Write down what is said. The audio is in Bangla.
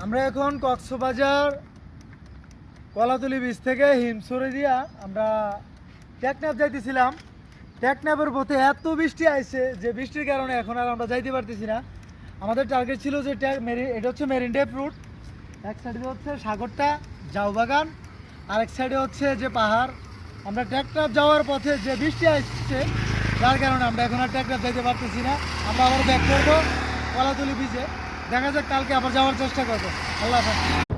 আমরা এখন কক্সবাজার কলাতলি বীচ থেকে হিমছড়ি দিয়া আমরা টেকনাফ যাইতেছিলাম। টেকনাফের পথে এত বৃষ্টি আইছে যে বৃষ্টির কারণে এখন আর আমরা যাইতে পারতেছি না। আমাদের টার্গেট ছিল যে এটা হচ্ছে মেরিন ড্রাইভ রুট, এক সাইডে হচ্ছে সাগরটা জাউবাগান, আরেক সাইডে হচ্ছে যে পাহাড়। আমরা টেকনাফ যাওয়ার পথে যে বৃষ্টি আসছে যার কারণে আমরা এখন আর টেকনাফ যাইতে পারতেছি না। আমরা আবার ব্যাক করবো কলাতলি বীচে। দেখা যাক, কালকে আবার যাওয়ার চেষ্টা করবো। আল্লাহ হাফেজ।